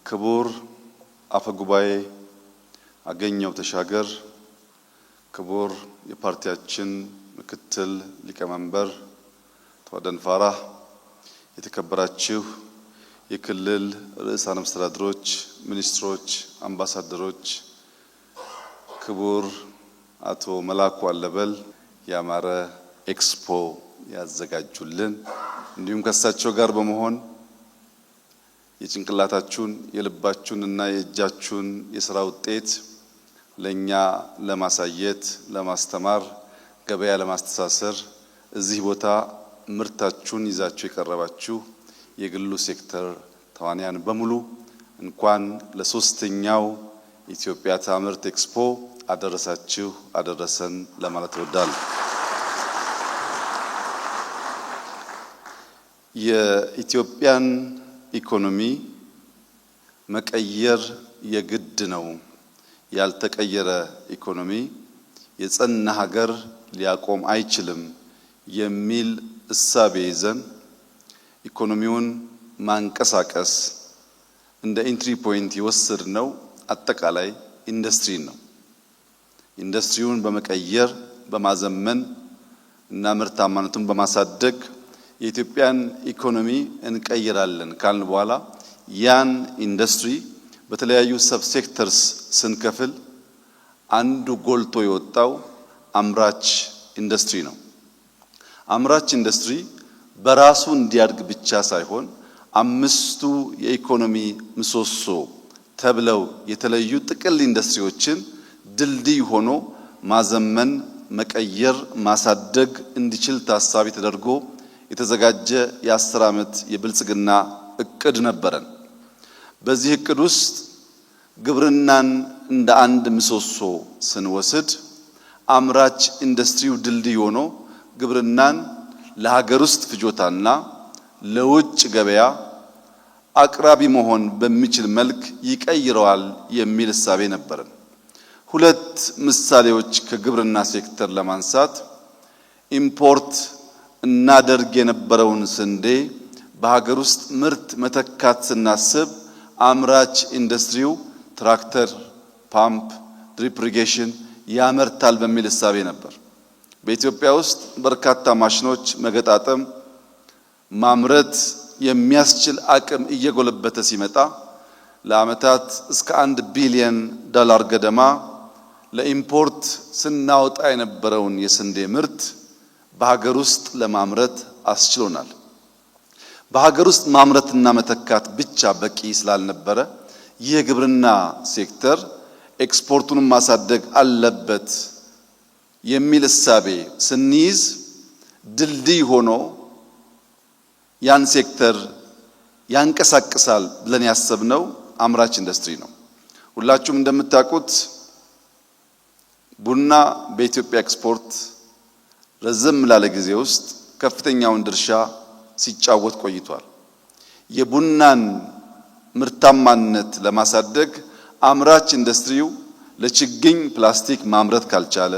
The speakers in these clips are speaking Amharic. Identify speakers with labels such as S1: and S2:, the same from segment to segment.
S1: ክቡር አፈ ጉባኤ አገኘው ተሻገር፣ ክቡር የፓርቲያችን ምክትል ሊቀመንበር ተወደን ፋራህ፣ የተከበራችሁ የክልል ርዕሳነ መስተዳድሮች፣ ሚኒስትሮች፣ አምባሳደሮች፣ ክቡር አቶ መላኩ አለበል ያማረ ኤክስፖ ያዘጋጁልን፣ እንዲሁም ከሳቸው ጋር በመሆን የጭንቅላታችሁን የልባችሁንና የእጃችሁን የሥራ ውጤት ለኛ ለማሳየት ለማስተማር ገበያ ለማስተሳሰር እዚህ ቦታ ምርታችሁን ይዛችሁ የቀረባችሁ የግሉ ሴክተር ተዋንያን በሙሉ እንኳን ለሶስተኛው ኢትዮጵያ ታምርት ኤክስፖ አደረሳችሁ አደረሰን ለማለት እወዳለሁ። የኢትዮጵያን ኢኮኖሚ መቀየር የግድ ነው። ያልተቀየረ ኢኮኖሚ የጸና ሀገር ሊያቆም አይችልም የሚል እሳቤ ይዘን ኢኮኖሚውን ማንቀሳቀስ እንደ ኢንትሪ ፖይንት የወሰድነው አጠቃላይ ኢንዱስትሪ ነው። ኢንዱስትሪውን በመቀየር በማዘመን እና ምርታማነቱን በማሳደግ የኢትዮጵያን ኢኮኖሚ እንቀይራለን ካልን በኋላ ያን ኢንዱስትሪ በተለያዩ ሰብ ሴክተርስ ስንከፍል አንዱ ጎልቶ የወጣው አምራች ኢንዱስትሪ ነው። አምራች ኢንዱስትሪ በራሱ እንዲያድግ ብቻ ሳይሆን አምስቱ የኢኮኖሚ ምሰሶ ተብለው የተለዩ ጥቅል ኢንዱስትሪዎችን ድልድይ ሆኖ ማዘመን፣ መቀየር፣ ማሳደግ እንዲችል ታሳቢ ተደርጎ የተዘጋጀ የ10 ዓመት የብልጽግና እቅድ ነበረን። በዚህ እቅድ ውስጥ ግብርናን እንደ አንድ ምሰሶ ስንወስድ አምራች ኢንዱስትሪው ድልድይ ሆኖ ግብርናን ለሀገር ውስጥ ፍጆታና ለውጭ ገበያ አቅራቢ መሆን በሚችል መልክ ይቀይረዋል የሚል እሳቤ ነበረን። ሁለት ምሳሌዎች ከግብርና ሴክተር ለማንሳት ኢምፖርት እናደርግ የነበረውን ስንዴ በሀገር ውስጥ ምርት መተካት ስናስብ አምራች ኢንዱስትሪው ትራክተር፣ ፓምፕ፣ ድሪፕ ኢሪጌሽን ያመርታል በሚል እሳቤ ነበር። በኢትዮጵያ ውስጥ በርካታ ማሽኖች መገጣጠም ማምረት የሚያስችል አቅም እየጎለበተ ሲመጣ ለዓመታት እስከ $1 ቢሊዮን ገደማ ለኢምፖርት ስናወጣ የነበረውን የስንዴ ምርት በሀገር ውስጥ ለማምረት አስችሎናል። በሀገር ውስጥ ማምረትና መተካት ብቻ በቂ ስላልነበረ ይህ የግብርና ሴክተር ኤክስፖርቱን ማሳደግ አለበት የሚል እሳቤ ስንይዝ ድልድይ ሆኖ ያን ሴክተር ያንቀሳቅሳል ብለን ያሰብነው አምራች ኢንዱስትሪ ነው። ሁላችሁም እንደምታውቁት ቡና በኢትዮጵያ ኤክስፖርት ረዘም ላለ ጊዜ ውስጥ ከፍተኛውን ድርሻ ሲጫወት ቆይቷል። የቡናን ምርታማነት ለማሳደግ አምራች ኢንዱስትሪው ለችግኝ ፕላስቲክ ማምረት ካልቻለ፣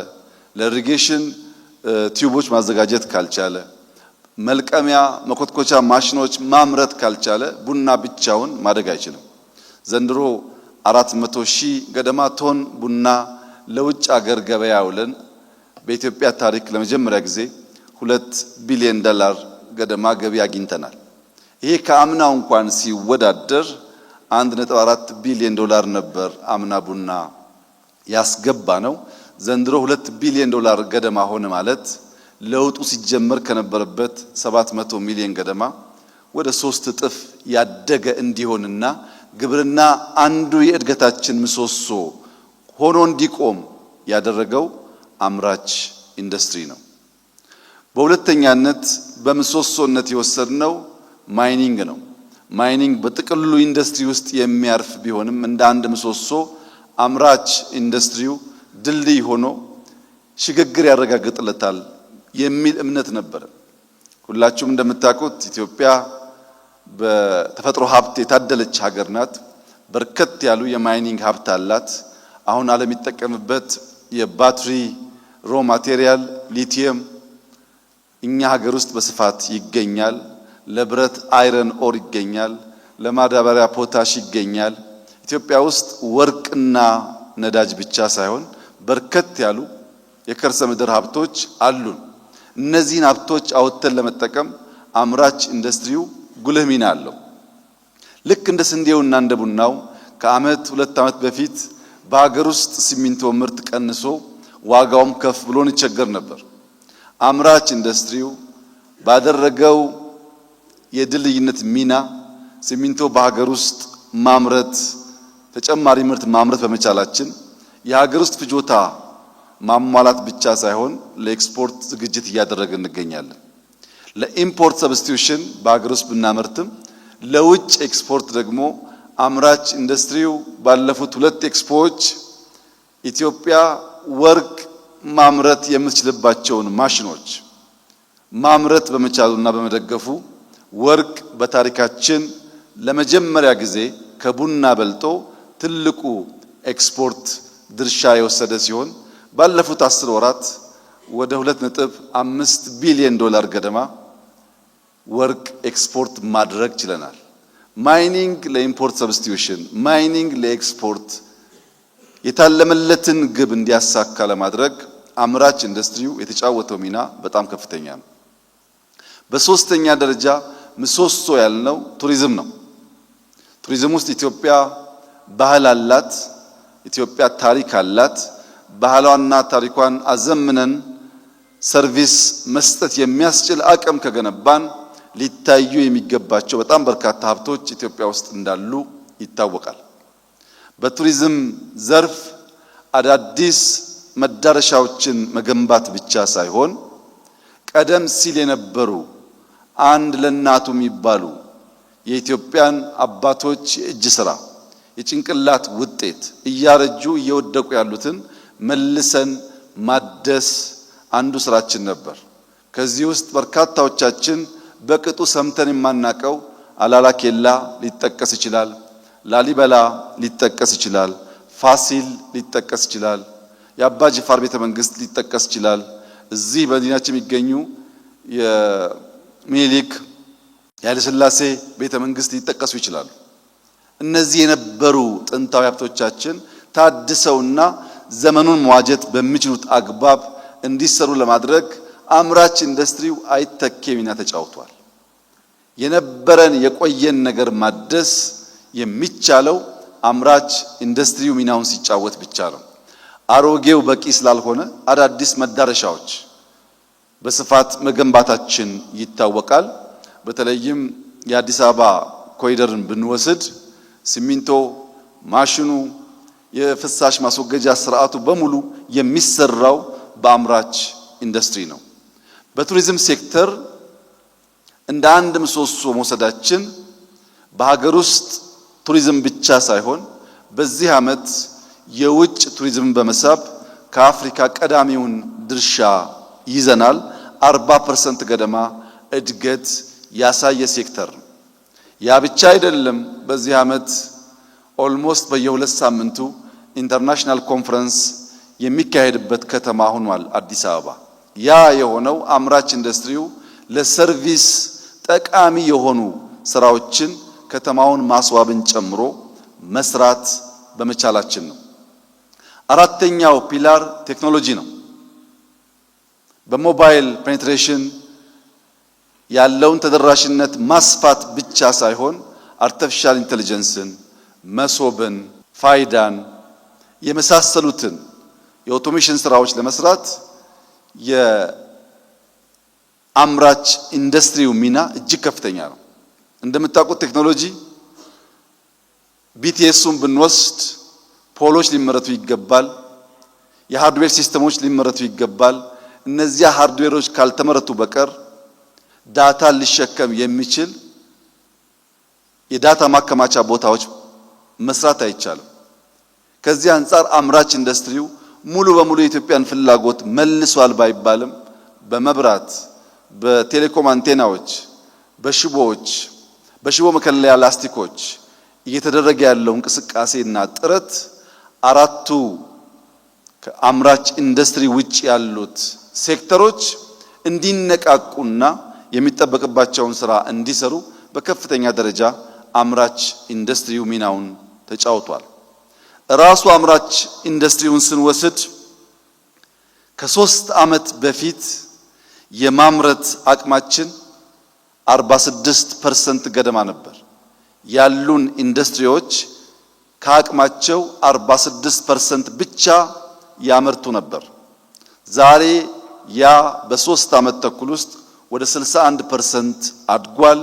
S1: ለኢሪጌሽን ቲዩቦች ማዘጋጀት ካልቻለ፣ መልቀሚያ መኮትኮቻ ማሽኖች ማምረት ካልቻለ ቡና ብቻውን ማደግ አይችልም። ዘንድሮ 400,000 ገደማ ቶን ቡና ለውጭ ሀገር ገበያ ውለን በኢትዮጵያ ታሪክ ለመጀመሪያ ጊዜ $2 ቢሊዮን ገደማ ገቢ አግኝተናል። ይሄ ከአምናው እንኳን ሲወዳደር $1.4 ቢሊዮን ነበር አምና ቡና ያስገባ ነው። ዘንድሮ $2 ቢሊዮን ገደማ ሆነ ማለት ለውጡ ሲጀመር ከነበረበት 700 ሚሊዮን ገደማ ወደ 3 እጥፍ ያደገ እንዲሆንና ግብርና አንዱ የእድገታችን ምሰሶ ሆኖ እንዲቆም ያደረገው አምራች ኢንዱስትሪ ነው። በሁለተኛነት በምሰሶነት የወሰድነው ማይኒንግ ነው። ማይኒንግ በጥቅሉ ኢንዱስትሪ ውስጥ የሚያርፍ ቢሆንም እንደ አንድ ምሰሶ አምራች ኢንዱስትሪው ድልድይ ሆኖ ሽግግር ያረጋግጥለታል የሚል እምነት ነበር። ሁላችሁም እንደምታውቁት ኢትዮጵያ በተፈጥሮ ሀብት የታደለች ሀገር ናት። በርከት ያሉ የማይኒንግ ሀብት አላት። አሁን ዓለም የሚጠቀምበት የባትሪ ሮ ማቴሪያል ሊቲየም እኛ ሀገር ውስጥ በስፋት ይገኛል። ለብረት አይረን ኦር ይገኛል። ለማዳበሪያ ፖታሽ ይገኛል። ኢትዮጵያ ውስጥ ወርቅና ነዳጅ ብቻ ሳይሆን በርከት ያሉ የከርሰ ምድር ሀብቶች አሉን። እነዚህን ሀብቶች አውጥተን ለመጠቀም አምራች ኢንዱስትሪው ጉልህ ሚና አለው። ልክ እንደ ስንዴውና እንደ ቡናው ከአመት 2 ዓመት በፊት በሀገር ውስጥ ሲሚንቶ ምርት ቀንሶ ዋጋውም ከፍ ብሎ እንቸገር ነበር። አምራች ኢንዱስትሪው ባደረገው የድልድይነት ሚና ሲሚንቶ በሀገር ውስጥ ማምረት ተጨማሪ ምርት ማምረት በመቻላችን የሀገር ውስጥ ፍጆታ ማሟላት ብቻ ሳይሆን ለኤክስፖርት ዝግጅት እያደረግን እንገኛለን። ለኢምፖርት ሰብስቲዩሽን በሀገር ውስጥ ብናመርትም ለውጭ ኤክስፖርት ደግሞ አምራች ኢንዱስትሪው ባለፉት 2 ኤክስፖዎች ኢትዮጵያ ወርቅ ማምረት የምትችልባቸውን ማሽኖች ማምረት በመቻሉና በመደገፉ ወርቅ በታሪካችን ለመጀመሪያ ጊዜ ከቡና በልጦ ትልቁ ኤክስፖርት ድርሻ የወሰደ ሲሆን ባለፉት 10 ወራት ወደ 2.5 ቢሊዮን ዶላር ገደማ ወርቅ ኤክስፖርት ማድረግ ችለናል። ማይኒንግ ለኢምፖርት ሰብስቲዩሽን፣ ማይኒንግ ለኤክስፖርት የታለመለትን ግብ እንዲያሳካ ለማድረግ አምራች ኢንዱስትሪው የተጫወተው ሚና በጣም ከፍተኛ ነው። በሶስተኛ ደረጃ ምሰሶ ያልነው ቱሪዝም ነው። ቱሪዝም ውስጥ ኢትዮጵያ ባህል አላት፣ ኢትዮጵያ ታሪክ አላት። ባህሏና ታሪኳን አዘምነን ሰርቪስ መስጠት የሚያስችል አቅም ከገነባን ሊታዩ የሚገባቸው በጣም በርካታ ሀብቶች ኢትዮጵያ ውስጥ እንዳሉ ይታወቃል። በቱሪዝም ዘርፍ አዳዲስ መዳረሻዎችን መገንባት ብቻ ሳይሆን ቀደም ሲል የነበሩ አንድ ለናቱ የሚባሉ የኢትዮጵያን አባቶች የእጅ ስራ የጭንቅላት ውጤት እያረጁ እየወደቁ ያሉትን መልሰን ማደስ አንዱ ስራችን ነበር። ከዚህ ውስጥ በርካታዎቻችን በቅጡ ሰምተን የማናቀው አላላ ኬላ ሊጠቀስ ይችላል፣ ላሊበላ ሊጠቀስ ይችላል፣ ፋሲል ሊጠቀስ ይችላል፣ የአባ ጅፋር ቤተ መንግስት ሊጠቀስ ይችላል። እዚህ በመዲናችን የሚገኙ የሚኒሊክ የኃይለ ሥላሴ ቤተ መንግስት ሊጠቀሱ ይችላሉ። እነዚህ የነበሩ ጥንታዊ ሀብቶቻችን ታድሰውና ዘመኑን መዋጀት በሚችሉት አግባብ እንዲሰሩ ለማድረግ አምራች ኢንዱስትሪው አይተኬ ሚና ተጫውቷል። የነበረን የቆየን ነገር ማደስ የሚቻለው አምራች ኢንዱስትሪው ሚናውን ሲጫወት ብቻ ነው። አሮጌው በቂ ስላልሆነ አዳዲስ መዳረሻዎች በስፋት መገንባታችን ይታወቃል። በተለይም የአዲስ አበባ ኮሪደርን ብንወስድ ሲሚንቶ ማሽኑ የፍሳሽ ማስወገጃ ስርዓቱ በሙሉ የሚሰራው በአምራች ኢንዱስትሪ ነው። በቱሪዝም ሴክተር እንደ አንድ ምሰሶ መውሰዳችን በሀገር ውስጥ ቱሪዝም ብቻ ሳይሆን በዚህ ዓመት የውጭ ቱሪዝም በመሳብ ከአፍሪካ ቀዳሚውን ድርሻ ይዘናል። 40% ገደማ እድገት ያሳየ ሴክተር ነው። ያ ብቻ አይደለም። በዚህ ዓመት ኦልሞስት በየ2 ሳምንቱ ኢንተርናሽናል ኮንፈረንስ የሚካሄድበት ከተማ ሆኗል አዲስ አበባ። ያ የሆነው አምራች ኢንዱስትሪው ለሰርቪስ ጠቃሚ የሆኑ ስራዎችን ከተማውን ማስዋብን ጨምሮ መስራት በመቻላችን ነው። አራተኛው ፒላር ቴክኖሎጂ ነው። በሞባይል ፔኔትሬሽን ያለውን ተደራሽነት ማስፋት ብቻ ሳይሆን አርቲፊሻል ኢንተለጀንስን፣ መሶብን፣ ፋይዳን የመሳሰሉትን የኦቶሜሽን ስራዎች ለመስራት የአምራች ኢንዱስትሪው ሚና እጅግ ከፍተኛ ነው። እንደምታውቁት ቴክኖሎጂ ቢቲኤሱን ብንወስድ ፖሎች ሊመረቱ ይገባል። የሃርድዌር ሲስተሞች ሊመረቱ ይገባል። እነዚያ ሃርድዌሮች ካልተመረቱ በቀር ዳታ ሊሸከም የሚችል የዳታ ማከማቻ ቦታዎች መስራት አይቻልም። ከዚህ አንፃር አምራች ኢንዱስትሪው ሙሉ በሙሉ የኢትዮጵያን ፍላጎት መልሷል ባይባልም በመብራት፣ በቴሌኮም አንቴናዎች፣ በሽቦዎች፣ በሽቦ መከለያ ላስቲኮች እየተደረገ ያለው እንቅስቃሴና ጥረት አራቱ ከአምራች ኢንዱስትሪ ውጭ ያሉት ሴክተሮች እንዲነቃቁና የሚጠበቅባቸውን ስራ እንዲሰሩ በከፍተኛ ደረጃ አምራች ኢንዱስትሪው ሚናውን ተጫውቷል። ራሱ አምራች ኢንዱስትሪውን ስንወስድ ከ3 ዓመት በፊት የማምረት አቅማችን 46% ገደማ ነበር። ያሉን ኢንዱስትሪዎች ከአቅማቸው 46% ብቻ ያመርቱ ነበር። ዛሬ ያ በ3 ዓመት ተኩል ውስጥ ወደ 61% አድጓል።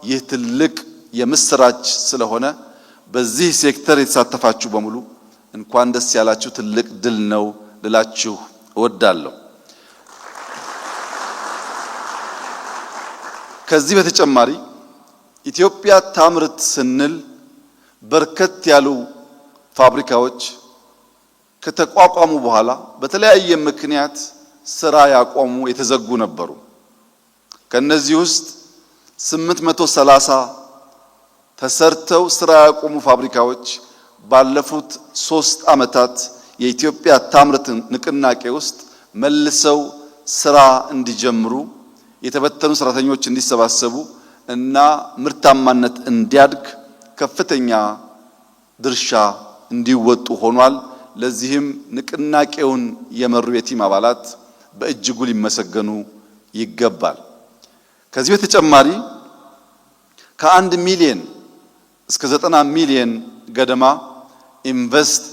S1: ይህ ትልቅ የምስራች ስለሆነ በዚህ ሴክተር የተሳተፋችሁ በሙሉ እንኳን ደስ ያላችሁ፣ ትልቅ ድል ነው ልላችሁ እወዳለሁ። ከዚህ በተጨማሪ ኢትዮጵያ ታምርት ስንል በርከት ያሉ ፋብሪካዎች ከተቋቋሙ በኋላ በተለያየ ምክንያት ስራ ያቆሙ የተዘጉ ነበሩ። ከነዚህ ውስጥ 830 ተሰርተው ስራ ያቆሙ ፋብሪካዎች ባለፉት 3 ዓመታት የኢትዮጵያ ታምርት ንቅናቄ ውስጥ መልሰው ስራ እንዲጀምሩ፣ የተበተኑ ሰራተኞች እንዲሰባሰቡ እና ምርታማነት እንዲያድግ ከፍተኛ ድርሻ እንዲወጡ ሆኗል። ለዚህም ንቅናቄውን የመሩ የቲም አባላት በእጅጉ ሊመሰገኑ ይገባል። ከዚህ በተጨማሪ ከ1 ሚሊዮን እስከ 90 ሚሊዮን ገደማ ኢንቨስት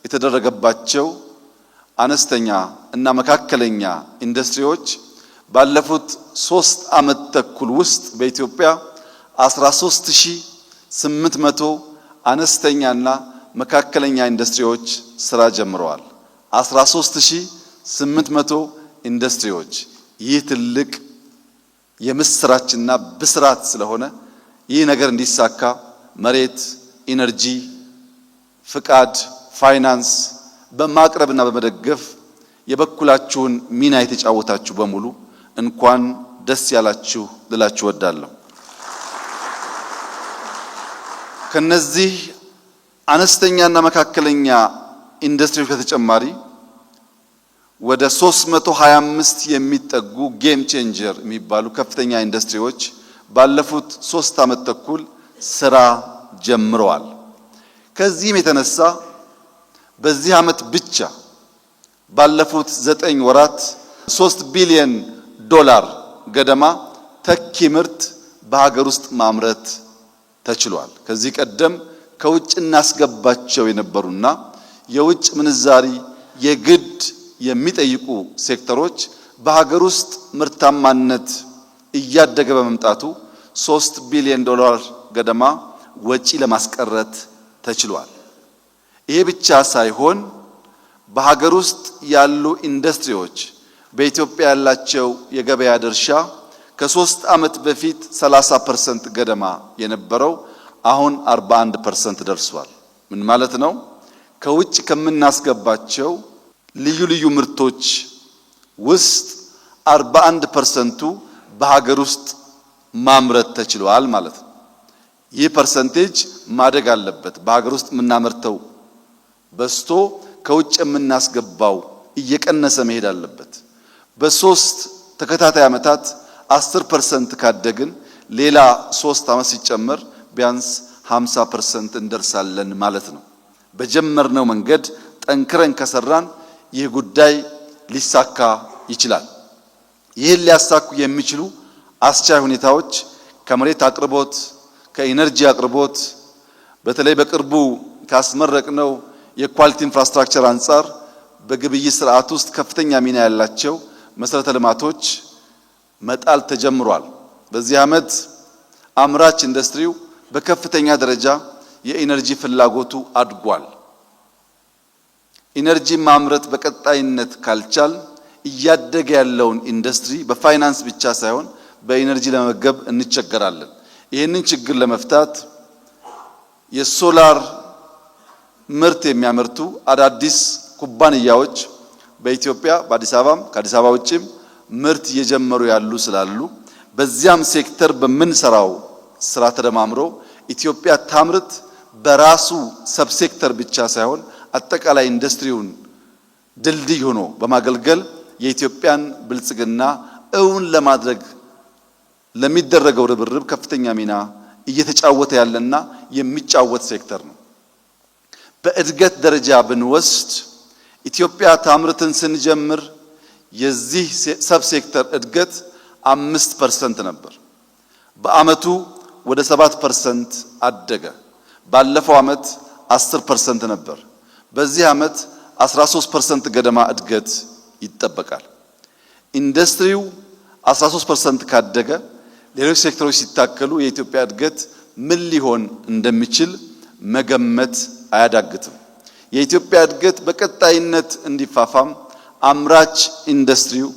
S1: የተደረገባቸው አነስተኛ እና መካከለኛ ኢንዱስትሪዎች ባለፉት 3 ዓመት ተኩል ውስጥ በኢትዮጵያ 13800 አነስተኛና መካከለኛ ኢንዱስትሪዎች ስራ ጀምረዋል። 13800 ኢንዱስትሪዎች። ይህ ትልቅ የምስራችና ብስራት ስለሆነ ይህ ነገር እንዲሳካ መሬት፣ ኢነርጂ፣ ፍቃድ፣ ፋይናንስ በማቅረብና በመደገፍ የበኩላችሁን ሚና የተጫወታችሁ በሙሉ እንኳን ደስ ያላችሁ ልላችሁ እወዳለሁ። ከነዚህ አነስተኛና መካከለኛ ኢንዱስትሪዎች በተጨማሪ ወደ 325 የሚጠጉ ጌም ቼንጀር የሚባሉ ከፍተኛ ኢንዱስትሪዎች ባለፉት 3 ዓመት ተኩል ስራ ጀምረዋል። ከዚህም የተነሳ በዚህ ዓመት ብቻ ባለፉት 9 ወራት 3 ቢሊዮን ዶላር ገደማ ተኪ ምርት በሀገር ውስጥ ማምረት ተችሏል። ከዚህ ቀደም ከውጭ እናስገባቸው የነበሩና የውጭ ምንዛሪ የግድ የሚጠይቁ ሴክተሮች በሀገር ውስጥ ምርታማነት እያደገ በመምጣቱ 3 ቢሊዮን ዶላር ገደማ ወጪ ለማስቀረት ተችሏል። ይሄ ብቻ ሳይሆን በሀገር ውስጥ ያሉ ኢንዱስትሪዎች በኢትዮጵያ ያላቸው የገበያ ድርሻ ከ3 ዓመት በፊት 30% ገደማ የነበረው አሁን 41% ደርሷል። ምን ማለት ነው? ከውጭ ከምናስገባቸው ልዩ ልዩ ምርቶች ውስጥ 41%ቱ በሀገር ውስጥ ማምረት ተችሏል ማለት ነው። ይህ ፐርሰንቴጅ ማደግ አለበት። በሀገር ውስጥ የምናመርተው በስቶ ከውጭ የምናስገባው እየቀነሰ መሄድ አለበት። በ3 ተከታታይ ዓመታት 10% ካደግን ሌላ 3 ዓመት ሲጨመር ቢያንስ 50% እንደርሳለን ማለት ነው። በጀመርነው መንገድ ጠንክረን ከሰራን ይህ ጉዳይ ሊሳካ ይችላል። ይህን ሊያሳኩ የሚችሉ አስቻይ ሁኔታዎች ከመሬት አቅርቦት፣ ከኢነርጂ አቅርቦት፣ በተለይ በቅርቡ ካስመረቅነው የኳሊቲ ኢንፍራስትራክቸር አንጻር በግብይት ስርዓት ውስጥ ከፍተኛ ሚና ያላቸው መሰረተ ልማቶች መጣል ተጀምሯል። በዚህ ዓመት አምራች ኢንዱስትሪው በከፍተኛ ደረጃ የኢነርጂ ፍላጎቱ አድጓል። ኢነርጂ ማምረት በቀጣይነት ካልቻል እያደገ ያለውን ኢንዱስትሪ በፋይናንስ ብቻ ሳይሆን በኢነርጂ ለመገብ እንቸገራለን። ይህንን ችግር ለመፍታት የሶላር ምርት የሚያመርቱ አዳዲስ ኩባንያዎች በኢትዮጵያ በአዲስ አበባም ከአዲስ አበባ ውጭም ምርት እየጀመሩ ያሉ ስላሉ በዚያም ሴክተር በምንሰራው ስራ ተደማምሮ ኢትዮጵያ ታምርት በራሱ ሰብሴክተር ብቻ ሳይሆን አጠቃላይ ኢንዱስትሪውን ድልድይ ሆኖ በማገልገል የኢትዮጵያን ብልጽግና እውን ለማድረግ ለሚደረገው ርብርብ ከፍተኛ ሚና እየተጫወተ ያለና የሚጫወት ሴክተር ነው። በእድገት ደረጃ ብንወስድ ኢትዮጵያ ታምርትን ስንጀምር የዚህ ሰብ ሴክተር እድገት 5% ነበር። በአመቱ ወደ 7% አደገ። ባለፈው አመት 10% ነበር። በዚህ አመት 13% ገደማ እድገት ይጠበቃል። ኢንዱስትሪው 13% ካደገ ሌሎች ሴክተሮች ሲታከሉ የኢትዮጵያ እድገት ምን ሊሆን እንደሚችል መገመት አያዳግትም። የኢትዮጵያ እድገት በቀጣይነት እንዲፋፋም አምራች ኢንዱስትሪው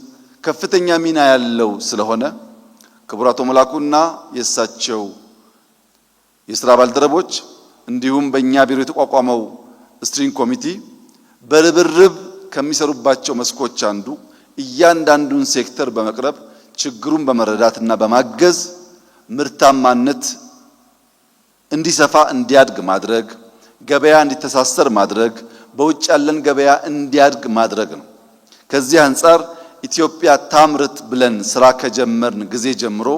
S1: ከፍተኛ ሚና ያለው ስለሆነ ክቡር አቶ መላኩና የእሳቸው የሥራ ባልደረቦች እንዲሁም በእኛ ቢሮ የተቋቋመው ስትሪንግ ኮሚቲ በርብርብ ከሚሰሩባቸው መስኮች አንዱ እያንዳንዱን ሴክተር በመቅረብ ችግሩን በመረዳትና በማገዝ ምርታማነት እንዲሰፋ እንዲያድግ ማድረግ፣ ገበያ እንዲተሳሰር ማድረግ፣ በውጭ ያለን ገበያ እንዲያድግ ማድረግ ነው። ከዚህ አንፃር ኢትዮጵያ ታምርት ብለን ስራ ከጀመርን ጊዜ ጀምሮ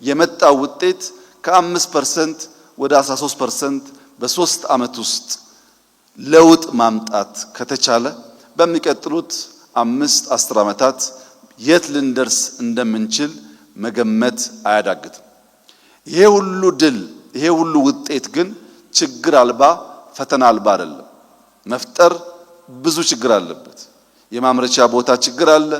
S1: የመጣው ውጤት ከ5% ወደ 13% በ3 አመት ውስጥ ለውጥ ማምጣት ከተቻለ በሚቀጥሉት 5-10 አመታት የት ልንደርስ እንደምንችል መገመት አያዳግትም። ይሄ ሁሉ ድል ይሄ ሁሉ ውጤት ግን ችግር አልባ ፈተና አልባ አይደለም። መፍጠር ብዙ ችግር አለበት። የማምረቻ ቦታ ችግር አለ፣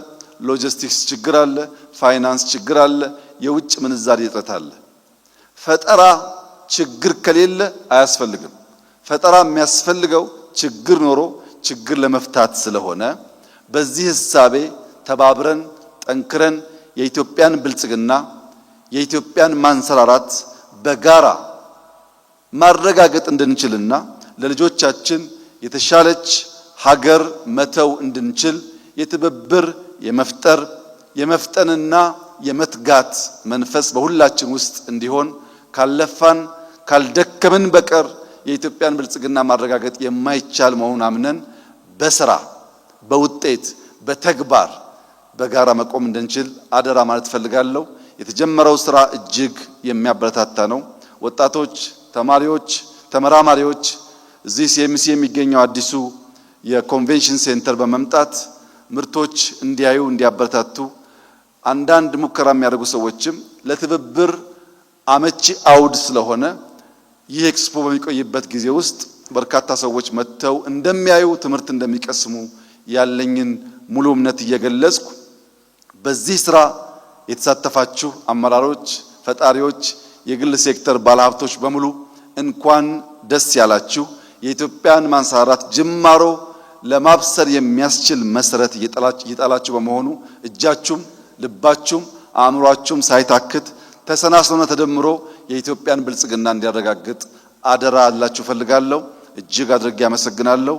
S1: ሎጂስቲክስ ችግር አለ፣ ፋይናንስ ችግር አለ፣ የውጭ ምንዛሪ እጥረት አለ። ፈጠራ ችግር ከሌለ አያስፈልግም። ፈጠራ የሚያስፈልገው ችግር ኖሮ ችግር ለመፍታት ስለሆነ በዚህ ህሳቤ ተባብረን ጠንክረን የኢትዮጵያን ብልጽግና የኢትዮጵያን ማንሰራራት በጋራ ማረጋገጥ እንድንችልና ለልጆቻችን የተሻለች ሀገር መተው እንድንችል የትብብር የመፍጠር የመፍጠንና የመትጋት መንፈስ በሁላችን ውስጥ እንዲሆን ካልለፋን ካልደከምን በቀር የኢትዮጵያን ብልጽግና ማረጋገጥ የማይቻል መሆኑን አምነን በስራ በውጤት በተግባር በጋራ መቆም እንድንችል አደራ ማለት ፈልጋለሁ። የተጀመረው ስራ እጅግ የሚያበረታታ ነው። ወጣቶች፣ ተማሪዎች፣ ተመራማሪዎች እዚህ ሲኤምሲ የሚገኘው አዲሱ የኮንቬንሽን ሴንተር በመምጣት ምርቶች እንዲያዩ እንዲያበረታቱ አንዳንድ ሙከራ የሚያደርጉ ሰዎችም ለትብብር አመቺ አውድ ስለሆነ ይህ ኤክስፖ በሚቆይበት ጊዜ ውስጥ በርካታ ሰዎች መጥተው እንደሚያዩ ትምህርት እንደሚቀስሙ ያለኝን ሙሉ እምነት እየገለጽኩ በዚህ ስራ የተሳተፋችሁ አመራሮች፣ ፈጣሪዎች፣ የግል ሴክተር ባለሀብቶች በሙሉ እንኳን ደስ ያላችሁ። የኢትዮጵያን ማንሰራራት ጅማሮ ለማብሰር የሚያስችል መሰረት እየጣላችሁ በመሆኑ እጃችሁም ልባችሁም አእምሯችሁም ሳይታክት ተሰናስሎና ተደምሮ የኢትዮጵያን ብልጽግና እንዲያረጋግጥ አደራ አላችሁ ፈልጋለሁ። እጅግ አድርጌ አመሰግናለሁ።